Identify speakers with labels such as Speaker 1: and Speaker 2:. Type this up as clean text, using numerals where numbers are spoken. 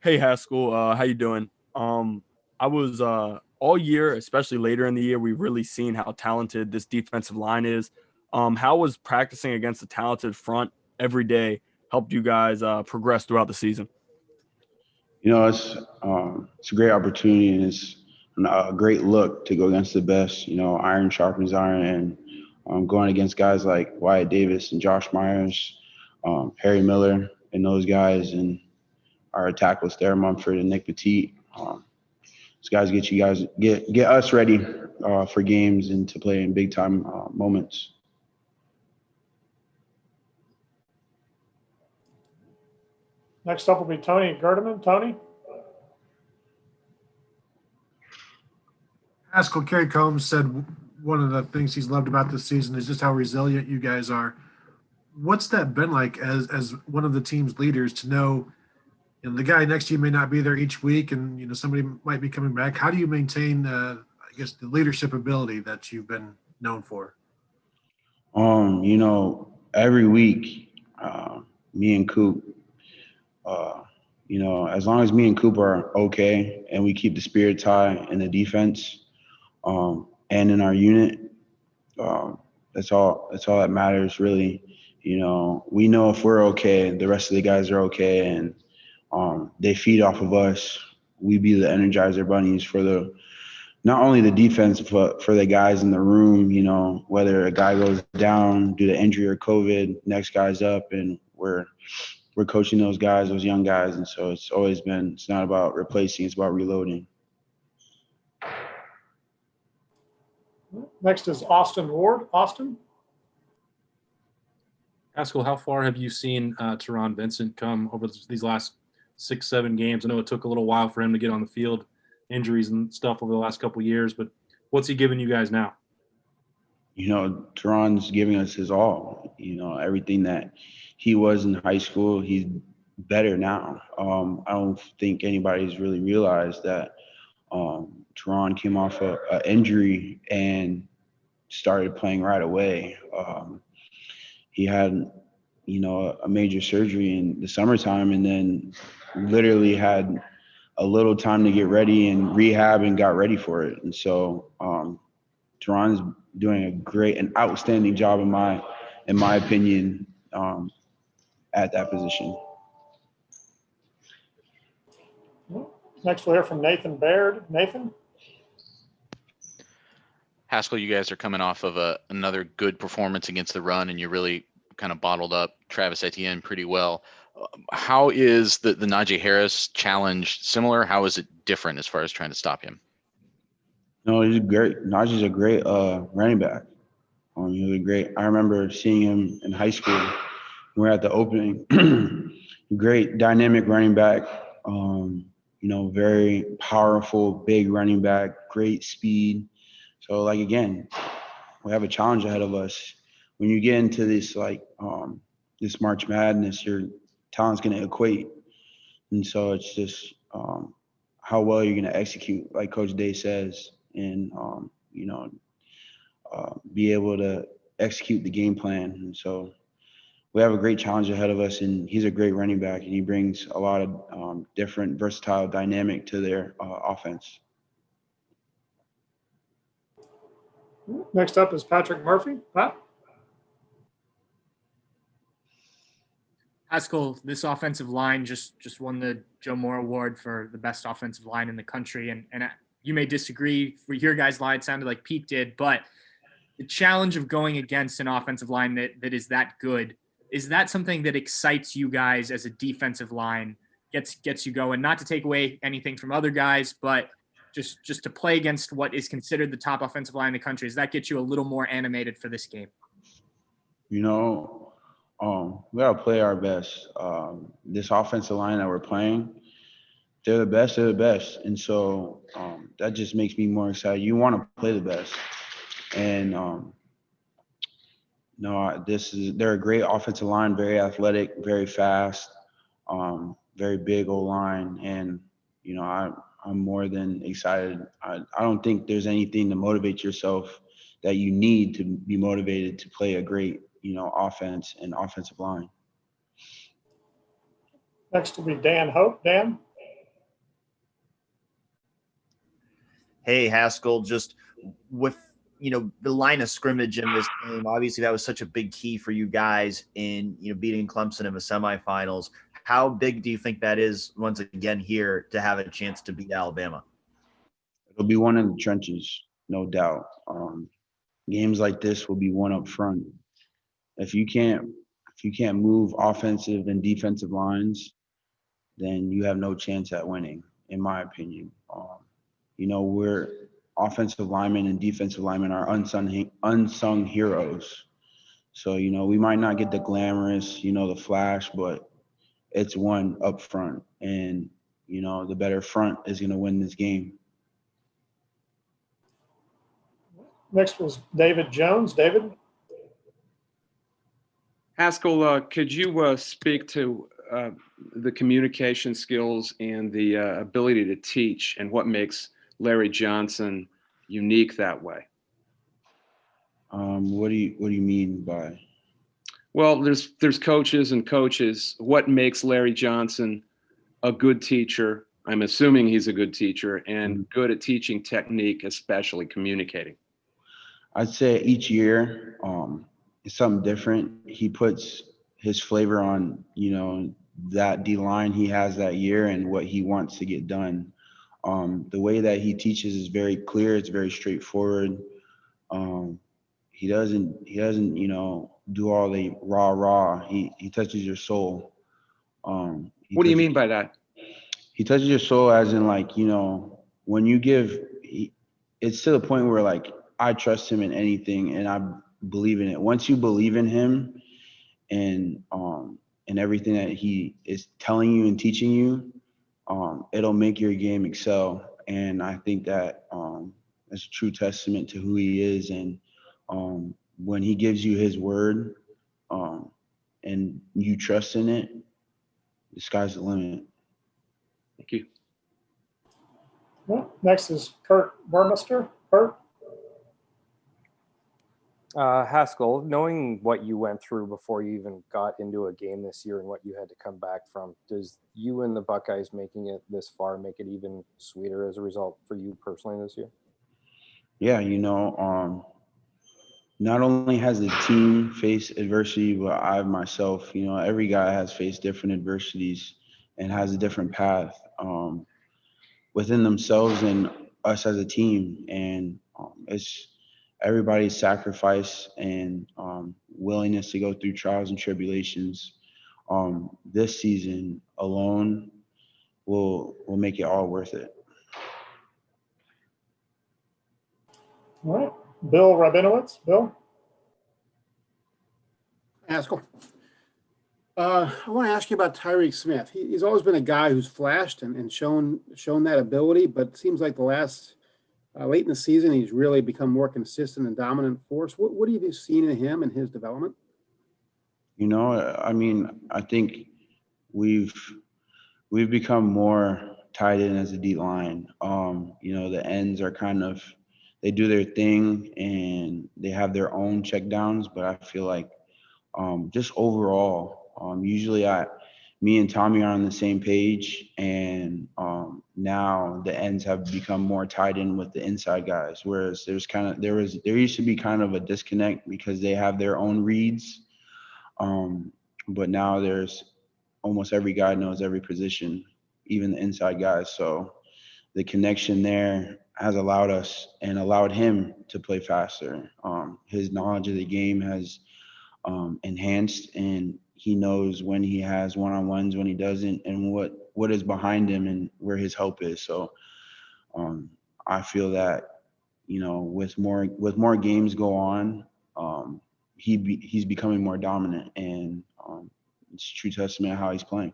Speaker 1: Hey Haskell, how you doing? I was all year, especially later in the year, we've really seen how talented this defensive line is. How was practicing against a talented front every day helped you guys progress throughout the season?
Speaker 2: It's a great opportunity and it's a great look to go against the best. Iron sharpens iron, and going against guys like Wyatt Davis and Josh Myers, Harry Miller, and those guys, and our tackles there, Mumford and Nick Petit. Those guys get you guys get us ready for games and to play in big time moments.
Speaker 3: Next up will be Tony Gerdeman. Tony?
Speaker 4: Haskell Kerry Combs said one of the things he's loved about this season is just how resilient you guys are. What's that been like as one of the team's leaders to know, the guy next to you may not be there each week, and somebody might be coming back? How do you maintain, I guess, the leadership ability that you've been known for?
Speaker 2: Every week, me and Coop, as long as me and Coop are okay and we keep the spirits high in the defense, and in our unit, that's all that matters, really. We know if we're okay, the rest of the guys are okay, and they feed off of us. We be the Energizer bunnies for not only the defense, but for the guys in the room. Whether a guy goes down due to injury or COVID, next guy's up, and we're coaching those guys, those young guys. And so it's not about replacing, it's about reloading.
Speaker 3: Next is Austin Ward. Austin?
Speaker 5: Haskell, how far have you seen Teron Vincent come over these last 6-7 games? I know it took a little while for him to get on the field, injuries and stuff over the last couple of years, but what's he giving you guys now?
Speaker 2: Teron's giving us his all. Everything that he was in high school, he's better now. I don't think anybody's really realized that Teron came off an injury and started playing right away. He had, a major surgery in the summertime, and then literally had a little time to get ready and rehab and got ready for it. And so Teron's doing an outstanding job in my opinion, at that position.
Speaker 3: Next we'll hear from Nathan Baird. Nathan?
Speaker 6: Haskell, you guys are coming off of another good performance against the run, and you really kind of bottled up Travis Etienne pretty well. How is the Najee Harris challenge similar? How is it different as far as trying to stop him?
Speaker 2: No, he's great. Najee's a great running back. He was great. I remember seeing him in high school. We were at the opening. Great dynamic running back. Very powerful, big running back. Great speed. So, again, we have a challenge ahead of us. When you get into this, this March Madness, your talent's going to equate. And so it's just how well you're going to execute, like Coach Day says, and, be able to execute the game plan. And so we have a great challenge ahead of us, and he's a great running back, and he brings a lot of different versatile dynamic to their offense.
Speaker 3: Next up is Patrick Murphy. Pat?
Speaker 7: Haskell, this offensive line just won the Joe Moore Award for the best offensive line in the country. And you may disagree. For your guys' line, it sounded like Pete did. But the challenge of going against an offensive line that is that good, is that something that excites you guys as a defensive line, gets you going? Not to take away anything from other guys, but just to play against what is considered the top offensive line in the country, does that get you a little more animated for this game?
Speaker 2: We got to play our best. This offensive line that we're playing, they're the best. And so that just makes me more excited. You want to play the best. And they're a great offensive line, very athletic, very fast, very big O-line. And, I'm more than excited. I don't think there's anything to motivate yourself that you need to be motivated to play a great, offense and offensive line.
Speaker 3: Next will be Dan Hope. Dan?
Speaker 8: hey, Haskell, just with the line of scrimmage in this game, obviously that was such a big key for you guys in beating Clemson in the semifinals. How big do you think that is once again here to have a chance to beat Alabama?
Speaker 2: It'll be one in the trenches, no doubt. Games like this will be one up front. If you can't move offensive and defensive lines, then you have no chance at winning, in my opinion. We're offensive linemen and defensive linemen are unsung heroes. So, we might not get the glamorous, the flash, but it's one up front. And, the better front is going to win this game.
Speaker 3: Next was David Jones. David?
Speaker 9: Haskell, could you speak to the communication skills and the ability to teach and what makes Larry Johnson unique that way?
Speaker 2: What do you mean by?
Speaker 9: Well, there's coaches and coaches. What makes Larry Johnson a good teacher? I'm assuming he's a good teacher and good at teaching technique, especially communicating.
Speaker 2: I'd say each year it's something different. He puts his flavor on, that D line he has that year and what he wants to get done. The way that he teaches is very clear. It's very straightforward. He doesn't, do all the rah. He touches your soul.
Speaker 9: What do you mean by that?
Speaker 2: He touches your soul as in when you give, it's to the point where I trust him in anything and I believe in it. Once you believe in him and everything that he is telling you and teaching you, it'll make your game excel. And I think that that's a true testament to who he is. And when he gives you his word and you trust in it, the sky's the limit.
Speaker 9: Thank you.
Speaker 3: Well, next is Kurt Burmester. Kurt?
Speaker 10: Haskell, knowing what you went through before you even got into a game this year and what you had to come back from, does you and the Buckeyes making it this far make it even sweeter as a result for you personally this year?
Speaker 2: Yeah, not only has the team faced adversity, but I myself, every guy has faced different adversities and has a different path within themselves and us as a team. And it's everybody's sacrifice and willingness to go through trials and tribulations. This season alone will make it all worth it.
Speaker 3: All right. Bill Rabinowitz. Bill?
Speaker 11: Haskell. I want to ask you about Tyreek Smith. He's always been a guy who's flashed and shown that ability, but it seems like the last late in the season, he's really become more consistent and dominant force. What have you seen in him and his development?
Speaker 2: I think we've become more tied in as a D line. The ends are they do their thing and they have their own checkdowns, but I feel like just overall, usually me and Tommy are on the same page, and now the ends have become more tied in with the inside guys. Whereas there used to be kind of a disconnect because they have their own reads, but now there's almost every guy knows every position, even the inside guys. So the connection there has allowed us and allowed him to play faster. His knowledge of the game has enhanced, and he knows when he has one-on-ones, when he doesn't, and what is behind him and where his help is. So I feel that, with more games go on, he's becoming more dominant, and it's a true testament of how he's playing.